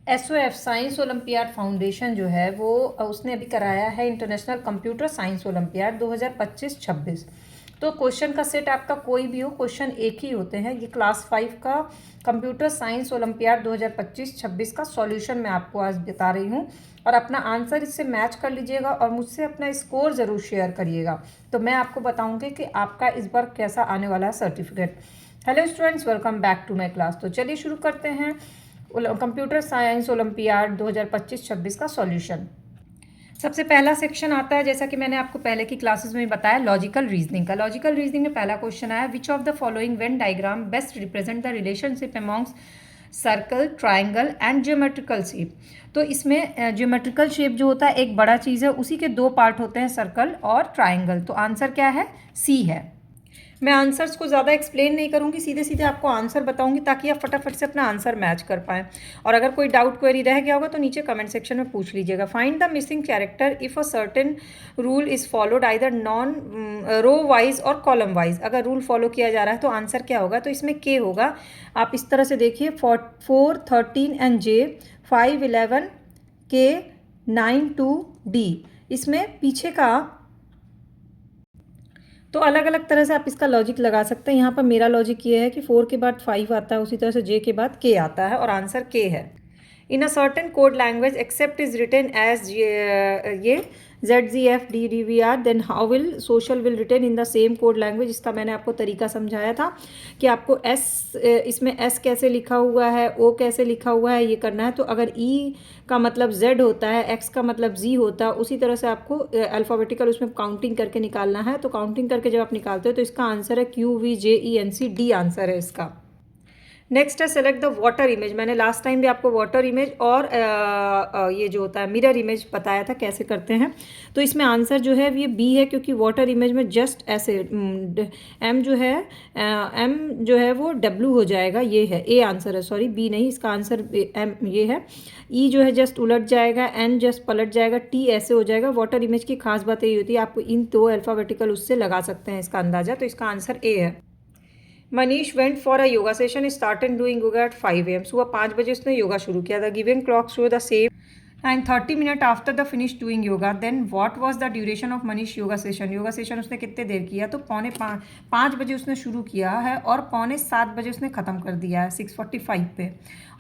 SOF science olympiad foundation जो है वो उसने अभी कराया है इंटरनेशनल कंप्यूटर साइंस ओलंपियाड 2025-26। तो क्वेश्चन का सेट आपका कोई भी हो, क्वेश्चन एक ही होते हैं। ये क्लास 5 का कंप्यूटर साइंस ओलंपियाड 2025-26 का सॉल्यूशन मैं आपको आज बता रही हूँ, और अपना आंसर इससे मैच कर लीजिएगा और मुझसे अपना स्कोर ज़रूर शेयर करिएगा। तो मैं आपको बताऊँगी कि आपका इस बार कैसा आने वाला है certificate. Hello students, welcome back to my class. तो चलिए शुरू करते हैं कंप्यूटर साइंस ओलंपियाड 2025-26 का सॉल्यूशन। सबसे पहला सेक्शन आता है, जैसा कि मैंने आपको पहले की क्लासेस में बताया, लॉजिकल रीजनिंग का। लॉजिकल रीजनिंग में पहला क्वेश्चन आया, विच of the following Venn diagram best represent the relationship amongst circle, triangle and geometrical shape. तो इसमें ज्योमेट्रिकल शेप जो होता है एक बड़ा चीज़ है, उसी के दो पार्ट होते हैं, सर्कल और ट्राइंगल। तो आंसर क्या है? सी है। मैं आंसर्स को ज़्यादा एक्सप्लेन नहीं करूँगी, सीधे सीधे आपको आंसर बताऊँगी ताकि आप फटाफट से अपना आंसर मैच कर पाएँ। और अगर कोई डाउट क्वेरी रह गया होगा तो नीचे कमेंट सेक्शन में पूछ लीजिएगा। Find the missing character if a certain rule is followed either non row wise or column wise. अगर रूल फॉलो किया जा रहा है तो आंसर क्या होगा? तो इसमें के होगा। आप इस तरह से देखिए, 4, 13 एंड जे, 5, 11 के, 9 2 डी। इसमें पीछे का तो अलग अलग तरह से आप इसका लॉजिक लगा सकते हैं। यहाँ पर मेरा लॉजिक ये है कि 4 के बाद 5 आता है, उसी तरह से जे के बाद के आता है और आंसर के है। In a certain code language accept is written as ये ZGFDDVR, then how will social will written in the same code language. इसका मैंने आपको तरीका समझाया था कि आपको इसमें S कैसे लिखा हुआ है, O कैसे लिखा हुआ है, ये करना है। तो अगर E का मतलब Z होता है, X का मतलब Z होता है, उसी तरह से आपको अल्फ़ाबेटिकल उसमें काउंटिंग करके निकालना है। तो काउंटिंग करके जब आप निकालते हो तो इसका आंसर है QVJENC, डी आंसर है इसका। नेक्स्ट है सेलेक्ट द वाटर इमेज। मैंने लास्ट टाइम भी आपको वाटर इमेज और ये जो होता है मिरर इमेज बताया था कैसे करते हैं। तो इसमें आंसर जो है ये बी है, क्योंकि वाटर इमेज में जस्ट ऐसे एम जो है वो डब्ल्यू हो जाएगा, ये है ए आंसर है, सॉरी बी नहीं, इसका आंसर एम ये है। ई जो है जस्ट उलट जाएगा, एन जस्ट पलट जाएगा, टी ऐसे हो जाएगा। वाटर इमेज की खास बात यही होती है, आपको इन दो अल्फ़ाबेटिकल उससे लगा सकते हैं इसका अंदाज़ा। तो इसका आंसर ए है। Manish went for a yoga session, started doing yoga at 5 AM। सुबह 5 बजे उसने योगा शुरू किया था। Given clock show the same and 30 minute after the finish doing yoga, then what was the duration of Manish yoga session. Yoga session उसने कितने देर किया? तो 5 बजे उसने शुरू किया है और 6:45 बजे उसने ख़त्म कर दिया है, 6:45 पे।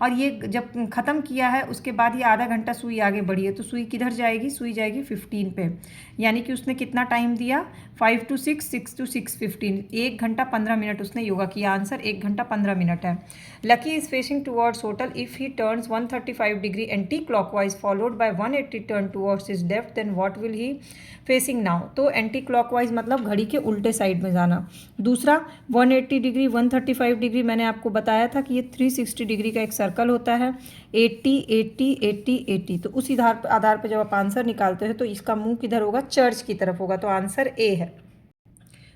और ये जब ख़त्म किया है उसके बाद ये आधा घंटा सुई आगे बढ़ी है, तो सुई किधर जाएगी? सुई जाएगी 15 पे। यानी कि उसने कितना टाइम दिया? 5 to 6, 6 to 6, 15। 1 घंटा 15 मिनट उसने योगा किया। आंसर 1 घंटा 15 मिनट है। Lucky is facing towards hotel if he turns 135 degree anti clockwise followed by 180 turn towards his left, then what will he facing now. तो एंटी क्लॉकवाइज मतलब घड़ी के उल्टे साइड में जाना। दूसरा 180 डिग्री, 135 डिग्री मैंने आपको बताया था कि ये 360 डिग्री का एक सर्कल होता है। 80 80 80 80। तो उस आधार पर जब आप आंसर निकालते हैं तो इसका मुंह किधर होगा? चर्च की तरफ होगा। तो आंसर ए है।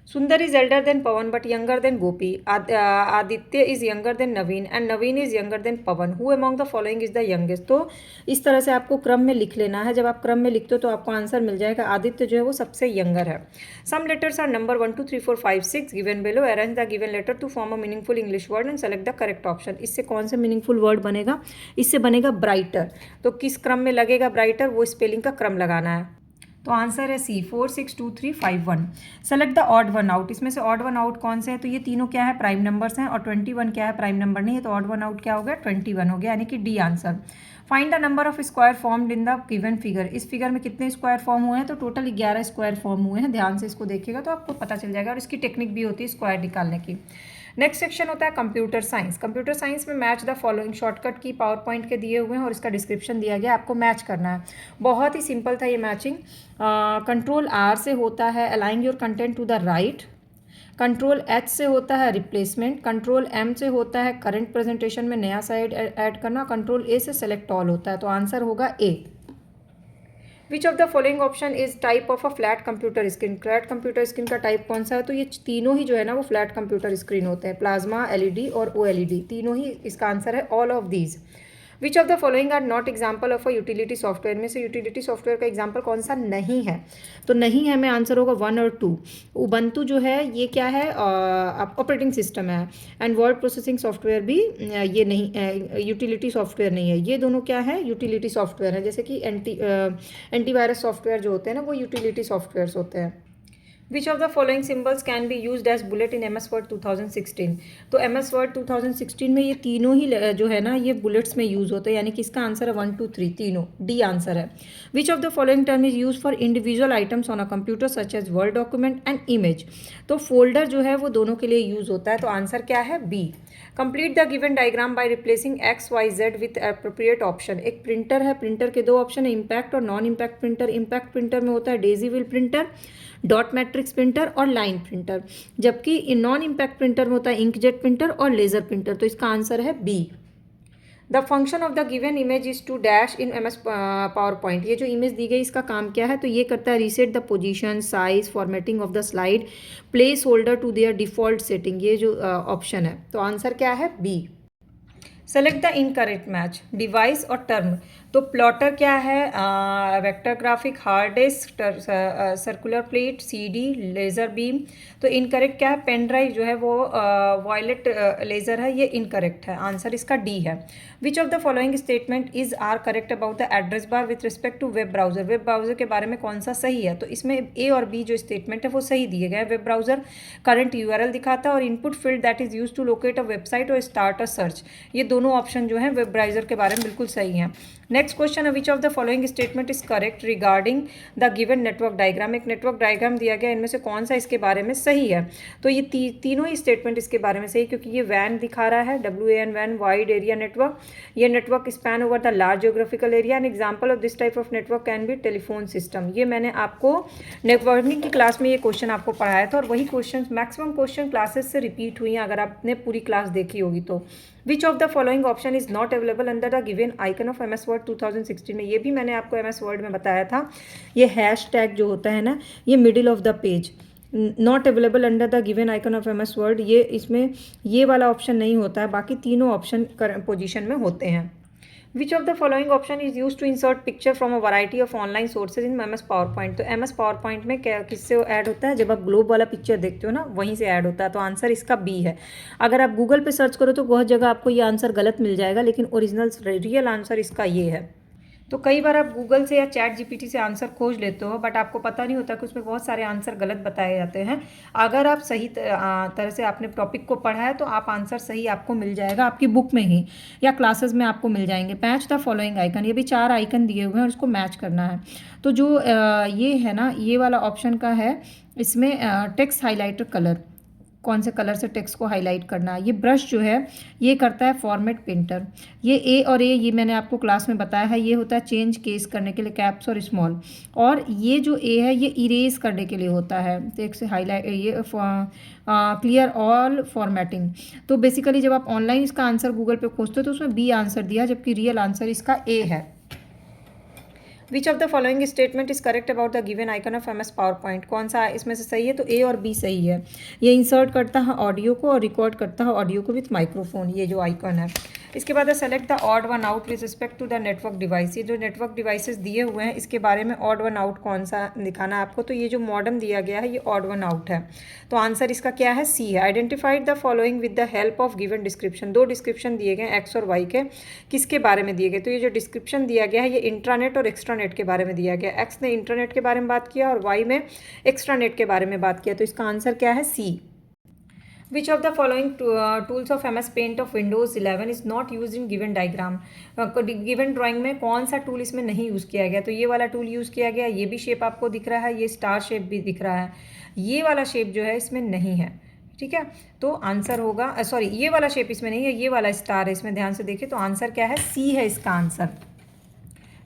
Sundar is elder than Pawan but younger than Gopi. Aditya is younger than Naveen and Naveen is younger than Pawan. Who among the following is the youngest. तो इस तरह से आपको क्रम में लिख लेना है। जब आप क्रम में लिखते हो तो आपको आंसर मिल जाएगा। आदित्य जो है वो सबसे यंगर है। Some letters are number 1 2 3 4 5 6 given below. Arrange the given letter to form a meaningful English word and select the correct option. इससे कौन सा मीनिंगफुल वर्ड बनेगा? इससे बनेगा ब्राइटर। तो किस क्रम में लगेगा ब्राइटर? वो स्पेलिंग का क्रम लगाना है। तो आंसर है सी, 4 6 2 3 5 1। Select the odd one out. इसमें से ऑड वन आउट कौन से है? तो ये तीनों क्या है? प्राइम नंबर्स हैं। और 21 क्या है? प्राइम नंबर नहीं है। तो ऑड वन आउट क्या हो गया? 21 हो गया, यानी कि D answer. Find the number of square formed in the given figure. इस फिगर में कितने स्क्वायर फॉर्म हुए हैं? तो टोटल 11 स्क्वायर फॉर्म हुए हैं। ध्यान से इसको देखिएगा तो आपको पता चल जाएगा। और इसकी टेक्निक भी होती है स्क्वायर निकालने की। नेक्स्ट सेक्शन होता है कंप्यूटर साइंस। कंप्यूटर साइंस में मैच द फॉलोइंग शॉर्टकट की पावर पॉइंट के दिए हुए हैं और इसका डिस्क्रिप्शन दिया गया, आपको मैच करना है। बहुत ही सिंपल था ये मैचिंग। कंट्रोल आर से होता है aligning your content to the right. Control H से होता है रिप्लेसमेंट। कंट्रोल एम से होता है करंट प्रेजेंटेशन में नया साइड ऐड करना। कंट्रोल ए से सेलेक्ट ऑल होता है। तो आंसर होगा A. Which of the following option is type of a flat computer screen. Flat computer screen का टाइप कौन सा है? तो ये तीनों ही जो है ना वो फ्लैट कंप्यूटर स्क्रीन होते हैं। प्लाज्मा, एलईडी और ओएलईडी, तीनों ही इसका आंसर है all of these. Which of the following are not example of a utility software, में से यूटिलिटी सॉफ्टवेयर का एग्जाम्पल कौन सा नहीं है? तो नहीं है में आंसर होगा 1 और 2। उबंटू जो है ये क्या है, ऑपरेटिंग सिस्टम है, एंड वर्ड प्रोसेसिंग सॉफ्टवेयर भी ये नहीं, यूटिलिटी सॉफ्टवेयर नहीं है। ये दोनों क्या है, यूटिलिटी सॉफ्टवेयर है, जैसे कि एंटीवायरस सॉफ्टवेयर जो होते हैं ना वो यूटिलिटी सॉफ्टवेयर्स होते हैं। Which of the following symbols can be use as bullet in MS word 2016? तो MS वर्ड 2016 में ये तीनों ही जो है ना ये बुलेट्स में यूज होते हैं, यानी कि इसका आंसर है 1 2 3 तीनों, डी आंसर है। Which of the following term is use for individual items on a computer such as word document and image? तो फोल्डर जो है वो दोनों के लिए यूज होता है, तो आंसर क्या है, B. Complete the given diagram by replacing XYZ with appropriate option. एक प्रिंटर है, प्रिंटर के दो ऑप्शन है, इम्पैक्ट और non impact printer. Impact printer में होता है daisy wheel printer, dot matrix printer और लाइन प्रिंटर, जबकि नॉन इम्पैक्ट प्रिंटर में होता है इंकजेट प्रिंटर और लेजर प्रिंटर, तो इसका आंसर है B. The function of the given image is to dash in MS power point. ये जो इमेज दी गई इसका काम क्या है, तो ये करता है reset the position, size, formatting of the slide, placeholder to their default setting, ये जो ऑप्शन है, तो आंसर क्या है, B. Select the incorrect match, device और टर्म। तो प्लॉटर क्या है, vector graphic, hard disk, circular plate, CD, laser beam. तो इनकरेक्ट क्या है, पेन ड्राइव जो है वो वॉयलेट लेज़र है, ये इनकरेक्ट है, आंसर इसका डी है। Which of the following statement is are correct about the address bar with respect to web browser? Web browser के बारे में कौन सा सही है? तो इसमें ए और बी जो स्टेटमेंट है वो सही दिए गए हैं। वेब ब्राउजर करंट URL दिखाता है और input field that is use to locate a website और स्टार्ट अ सर्च, ये दोनों ऑप्शन जो है वेब ब्राउजर के बारे में बिल्कुल सही हैं। नेक्स्ट क्वेश्चन है, which of the following statement is correct regarding the given network diagram? एक नेटवर्क डायग्राम दिया गया, इनमें से कौन सा इसके बारे में सही है? तो ये तीनों ही स्टेटमेंट इसके बारे में सही, क्योंकि ये वैन दिखा रहा है, WAN वैन, वाइड एरिया नेटवर्क। ये network span over the large geographical area. An example of this type of network can be telephone system. ये मैंने आपको नेटवर्किंग की क्लास में ये क्वेश्चन आपको पढ़ाया था, और वही क्वेश्चन मैक्सिमम क्वेश्चन क्लासेस से रिपीट हुई हैं अगर आपने पूरी क्लास देखी होगी तो। विच of the following option is not available under the given icon of MS word 2016 में? ये भी मैंने आपको MS वर्ड में बताया था, ये हैश टैग जो होता है ना, ये middle of the page, not available under the given icon of MS word, ये इसमें ये वाला ऑप्शन नहीं होता है, बाकी तीनों ऑप्शन पोजीशन में होते हैं। Which of the following option is use to insert picture from a variety of online sources in MS PowerPoint? तो MS पावर पॉइंट में क्या किससे ऐड होता है, जब आप ग्लोब वाला पिक्चर देखते हो ना वहीं से ऐड होता है, तो आंसर इसका बी है। अगर आप गूगल पे सर्च करो तो बहुत जगह आपको ये आंसर गलत मिल जाएगा, लेकिन ओरिजिनल रियल आंसर इसका ये है। तो कई बार आप गूगल से या ChatGPT से आंसर खोज लेते हो, बट आपको पता नहीं होता कि उसमें बहुत सारे आंसर गलत बताए जाते हैं। अगर आप सही तरह से आपने टॉपिक को पढ़ा है तो आप आंसर सही आपको मिल जाएगा आपकी बुक में ही, या क्लासेस में आपको मिल जाएंगे। मैच द फॉलोइंग आइकन, ये भी 4 आइकन दिए हुए हैं और उसको मैच करना है। तो जो ये है ना, ये वाला ऑप्शन का है, इसमें टेक्स्ट हाईलाइटर कलर, कौन से कलर से टेक्स्ट को हाईलाइट करना है। ये ब्रश जो है ये करता है फॉर्मेट पेंटर। ये ए और ए, ये मैंने आपको क्लास में बताया है, ये होता है चेंज केस करने के लिए, कैप्स और स्मॉल। और ये जो ए है ये इरेज करने के लिए होता है, टेक्स्ट हाईलाइट, ये क्लियर ऑल फॉर्मेटिंग। तो बेसिकली जब आप ऑनलाइन इसका आंसर गूगल पे खोजते हो तो उसमें बी आंसर दिया, जबकि रियल आंसर इसका ए है। Which of the following statement is correct about the given icon of MS power point? कौन सा इसमें से सही है? तो ए और बी सही है। ये इंसर्ट करता है ऑडियो को और रिकॉर्ड करता है ऑडियो को विथ माइक्रोफोन, ये जो आइकन है। इसके बाद select the odd one out with respect to the network device. ये जो नेटवर्क डिवाइसेस दिए हुए हैं इसके बारे में ऑड वन आउट कौन सा दिखाना है आपको? तो ये जो मॉडम दिया गया है ये ऑड वन आउट है, तो आंसर इसका क्या है? सी है। Identified the following with the help of given description. 2 description दिए गए एक्स और वाई के, किसके बारे में दिए गए? तो ये जो डिस्क्रिप्शन दिया गया है ये इंट्रानेट और एक्स्ट्रानेट के बारे में दिया गया। एक्स ने इंटरनेट के बारे में बात किया और वाई में एक्स्ट्रानेट के बारे में बात किया, तो इसका आंसर क्या है? सी। Which of the following tools of MS Paint of Windows 11 is not used in given diagram? Given drawing में कौन सा टूल इसमें नहीं यूज़ किया गया? तो ये वाला टूल यूज़ किया गया, ये भी शेप आपको दिख रहा है, ये स्टार शेप भी दिख रहा है, ये वाला शेप जो है इसमें नहीं है, ठीक है। तो आंसर होगा, सॉरी ये वाला शेप इसमें नहीं है, ये वाला स्टार है इसमें, ध्यान से देखिए, तो आंसर क्या है? सी है इसका answer.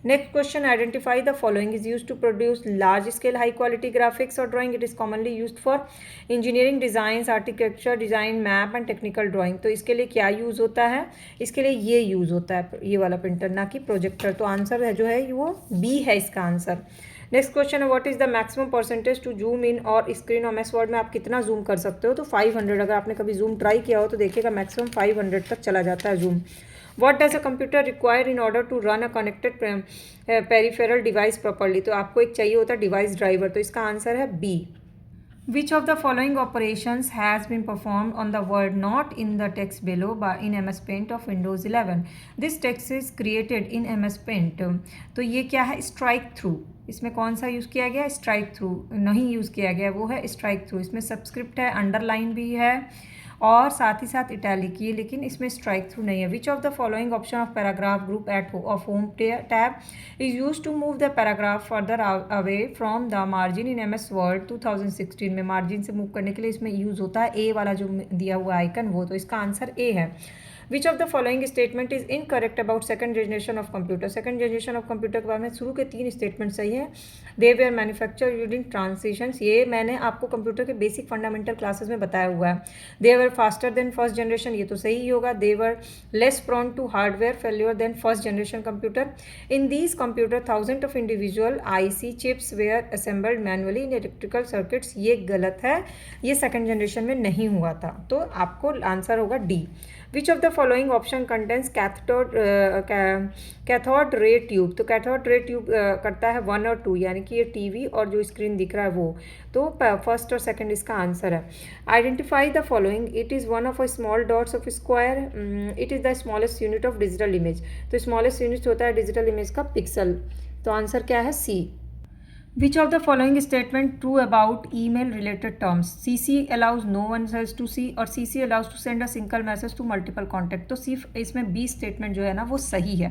Next question, identify the following is use to produce large scale high quality graphics और drawing. It is commonly use for engineering design, architecture design, map and technical drawing. तो इसके लिए क्या use होता है? इसके लिए ये यूज़ होता है, ये वाला प्रिंटर, ना कि प्रोजेक्टर। तो आंसर है जो है वो बी है इसका आंसर। नेक्स्ट क्वेश्चन है, what is the maximum percentage to zoom in और स्क्रीन ऑन MS वर्ड में आप कितना जूम कर सकते हो? तो 500। अगर आपने कभी जूम ट्राई किया हो तो देखिएगा मैक्सिमम 500 तक चला जाता है zoom. What does a computer require in order to run a connected peripheral device properly, तो आपको एक चाहिए होता है डिवाइस ड्राइवर, तो इसका आंसर है B. Which of the following operations has been performed on the word not in the text below by in MS Paint of Windows 11? This text is created in MS Paint. तो ये क्या है, strike through. इसमें कौन सा use किया गया, strike through नहीं यूज़ किया गया, वो है स्ट्राइक थ्रू। इसमें सबस्क्रिप्ट है, अंडरलाइन भी है और साथ ही साथ इटैलिक है, लेकिन इसमें स्ट्राइक थ्रू नहीं है। Which of the following option of paragraph group at of home tab is use to move the paragraph further away from the margin in MS word 2016 में मार्जिन से मूव करने के लिए इसमें यूज़ होता है ए वाला जो दिया हुआ आइकन वो, तो इसका आंसर ए है। Which of the following statement is incorrect about second generation of computer, second generation of computer के बारे में शुरू के 3 स्टेटमेंट सही है। दे वेयर मैन्युफैक्चर यूजिंग ट्रांसिशंस, ये मैंने आपको कंप्यूटर के बेसिक फंडामेंटल क्लासेस में बताया हुआ है। They were faster than first generation, ये तो सही ही होगा। They were less prone to hardware failure than first generation computer. In these computer thousand of individual IC chips were assembled manually in electrical circuits, ये गलत है, ये second generation में नहीं हुआ था, तो आपको आंसर होगा D. Which of the following option contains cathode ray tube, तो कैथोड रे ट्यूब करता है 1 और 2, यानी कि ये टीवी और जो स्क्रीन दिख रहा है वो, तो फर्स्ट और सेकंड इसका आंसर है। Identify the following, it is one of a small dots of square, it is the smallest unit of digital image, तो स्मॉलेस्ट यूनिट होता है डिजिटल इमेज का पिक्सल, तो आंसर क्या है सी। Which of the following statement true about email related terms? CC allows no one else to see और CC allows to send a single message to multiple contact, तो सिर्फ इसमें B statement जो है ना वो सही है।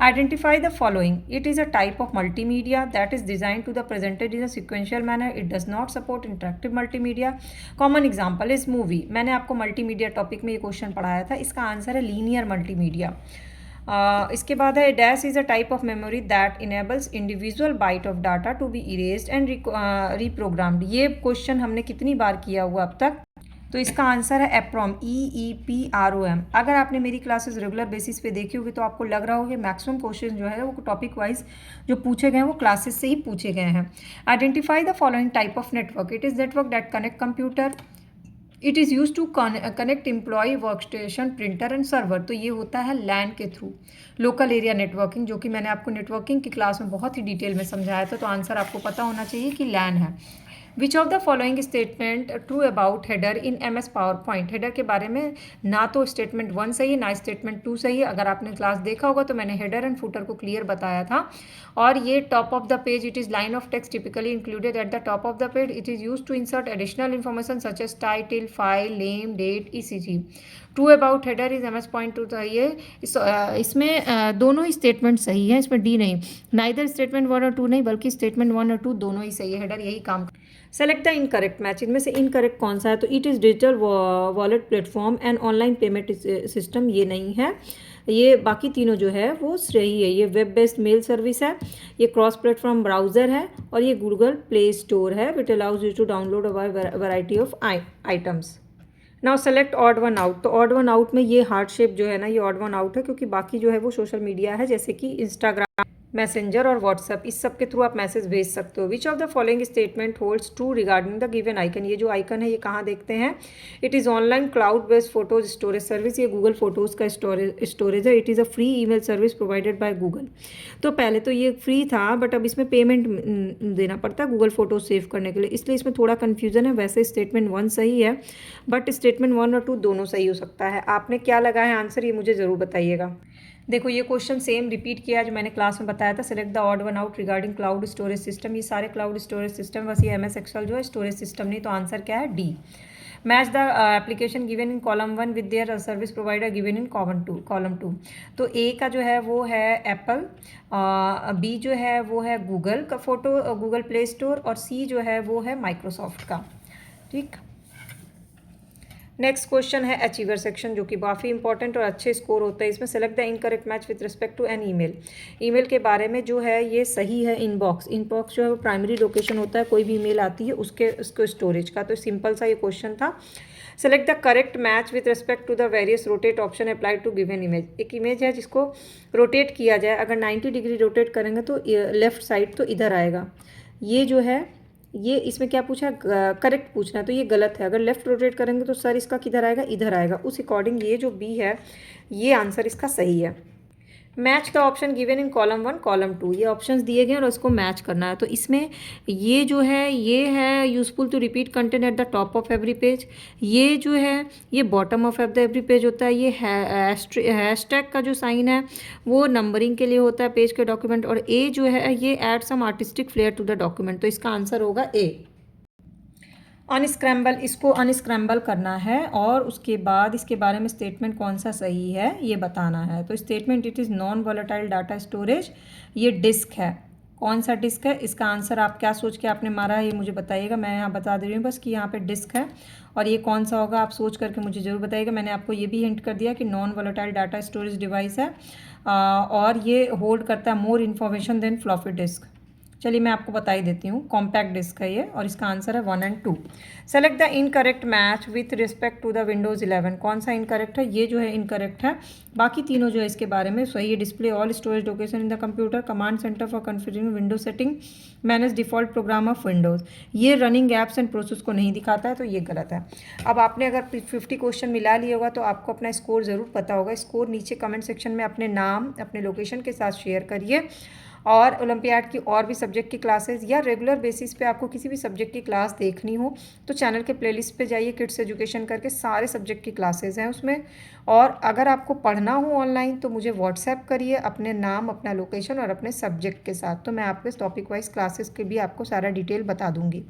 Identify the following. It is a type of multimedia that is designed to the presented in a sequential manner. It does not support interactive multimedia. Common example is movie. मैंने आपको multimedia topic में ये question पढ़ाया था, इसका answer है linear multimedia. इसके बाद है dash is a type of memory that enables individual byte of data to be erased and reprogrammed, ये क्वेश्चन हमने कितनी बार किया हुआ अब तक, तो इसका आंसर है EPROM, EEPROM। अगर आपने मेरी क्लासेस रेगुलर बेसिस पे देखी होगी तो आपको लग रहा होगा कि मैक्सिमम क्वेश्चन जो है वो टॉपिक वाइज जो पूछे गए हैं वो क्लासेस से ही पूछे गए हैं। Identify the following type of network, it is network that connect computer, it is use to connect employ work station printer and server, तो ये होता है लैन के थ्रू। लोकल एरिया नेटवर्किंग, जो कि मैंने आपको नेटवर्किंग की क्लास में बहुत ही डिटेल में समझाया था, तो आंसर आपको पता होना चाहिए कि लैन है। Which of the following statement true about header in MS power point, header के बारे में ना तो स्टेटमेंट 1 सही है ना स्टेटमेंट 2 सही है। अगर आपने क्लास देखा होगा तो मैंने हेडर एंड फुटर को क्लियर बताया था। और ये top of the page, it is line of text typically included at the top of the page, it is use to insert additional information such as title, file name, date, ECG। True about header is MS point 2 सही है। इसमें दोनों ही statement सही है, इसमें D नहीं, neither statement 1 और 2 नहीं, बल्कि स्टेटमेंट 1 और 2 दोनों ही सही है। हेडर यही काम। सेलेक्ट द इनकरेक्ट मैच, इनमें से इनकरेक्ट कौन सा है, तो it is digital wallet platform and online payment system, ये नहीं है। ये बाकी तीनों जो है वो सही है। ये वेब बेस्ड मेल सर्विस है, ये क्रॉस प्लेटफॉर्म ब्राउज़र है और ये गूगल प्ले स्टोर है which allows you to download a variety of items. Now select odd one out, तो ऑड वन आउट में ये हार्ट शेप जो है ना ये ऑड वन आउट है, क्योंकि बाकी जो है वो सोशल मीडिया है, जैसे कि इंस्टाग्राम, मैसेंजर और व्हाट्सएप, इस सब के थ्रू आप मैसेज भेज सकते हो। विच of the following statement holds true regarding the given icon, ये जो आइकन है ये कहाँ देखते हैं, it is online cloud based photos storage service, ये गूगल फोटोज़ का स्टोरेज है। It is a free email service provided by Google, तो पहले तो ये फ्री था बट अब इसमें पेमेंट देना पड़ता है गूगल फोटोज सेव करने के लिए, इसलिए इसमें थोड़ा कन्फ्यूजन है। वैसे स्टेटमेंट 1 सही है बट स्टेटमेंट 1 और 2 दोनों सही हो सकता है। आपने क्या लगा है आंसर, ये मुझे ज़रूर बताइएगा। देखो ये क्वेश्चन सेम रिपीट किया जो मैंने क्लास में बताया था। Select the odd one out regarding cloud storage system, ये सारे क्लाउड स्टोरेज सिस्टम, बस ये MS एक्सेल जो है स्टोरेज सिस्टम नहीं, तो आंसर क्या है D. Match the application given in column 1 with their service provider given in column 2, तो ए का जो है वो है एप्पल, बी जो है वो है गूगल का फोटो गूगल प्ले स्टोर, और सी जो है वो है माइक्रोसॉफ्ट का। ठीक, नेक्स्ट क्वेश्चन है अचीवर सेक्शन, जो कि काफ़ी इंपॉर्टेंट और अच्छे स्कोर होता है इसमें। Select the incorrect match with respect to an email, email के बारे में जो है ये सही है। इनबॉक्स जो है वो प्राइमरी लोकेशन होता है, कोई भी ईमेल आती है उसको स्टोरेज का, तो सिंपल सा ये क्वेश्चन था। Select the correct match with respect to the various rotate option applied to given image, एक इमेज है जिसको रोटेट किया जाए, अगर 90 डिग्री रोटेट करेंगे तो लेफ्ट साइड तो इधर आएगा। ये जो है ये इसमें क्या पूछा है, करेक्ट पूछना है, तो ये गलत है। अगर लेफ्ट रोटेट करेंगे तो सर इसका किधर आएगा, इधर आएगा। उस अकॉर्डिंग ये जो बी है ये आंसर इसका सही है। Match the option given in column 1 column 2, ये ऑप्शंस दिए गए और उसको मैच करना है। तो इसमें ये जो है ये है useful to repeat content at the top of every page, ये जो है ये bottom of the every page होता है। ये हैशटैग का जो साइन है वो नंबरिंग के लिए होता है पेज के डॉक्यूमेंट, और ए जो है ये add some artistic flair to the document. तो इसका आंसर होगा ए। अनस्क्रैम्बल, इसको अनस्क्रैम्बल करना है और उसके बाद इसके बारे में स्टेटमेंट कौन सा सही है ये बताना है। तो statement it is non volatile data storage, ये डिस्क है। कौन सा डिस्क है, इसका आंसर आप क्या सोच के आपने मारा है ये मुझे बताइएगा। मैं यहाँ बता दे रही हूँ बस कि यहाँ पे डिस्क है, और ये कौन सा होगा आप सोच करके मुझे ज़रूर बताइएगा। मैंने आपको ये भी हिंट कर दिया कि non volatile data storage device है, और ये होल्ड करता है more information than floppy disk. चलिए मैं आपको बता ही देती हूँ, कॉम्पैक्ट डिस्क है ये, और इसका आंसर है 1 and 2। Select the incorrect match with respect to the Windows 11, कौन सा इनकरेक्ट है, ये जो है इनकरेक्ट है। बाकी तीनों जो है इसके बारे में सही है। Display all storage location in the computer, command center for configuring window setting, manage default program of Windows, ये रनिंग ऐप्स एंड प्रोसेस को नहीं दिखाता है, तो ये गलत है। अब आपने अगर 50 क्वेश्चन मिला लिया होगा तो आपको अपना स्कोर ज़रूर पता होगा। स्कोर नीचे कमेंट सेक्शन में अपने नाम अपने लोकेशन के साथ शेयर करिए। और ओलंपियाड की और भी सब्जेक्ट की क्लासेस या रेगुलर बेसिस पे आपको किसी भी सब्जेक्ट की क्लास देखनी हो तो चैनल के प्लेलिस्ट पे जाइए, किड्स एजुकेशन करके सारे सब्जेक्ट की क्लासेस हैं उसमें। और अगर आपको पढ़ना हो ऑनलाइन तो मुझे व्हाट्सएप करिए अपने नाम अपना लोकेशन और अपने सब्जेक्ट के साथ, तो मैं आपको इस टॉपिक वाइज क्लासेस के भी आपको सारा डिटेल बता दूँगी।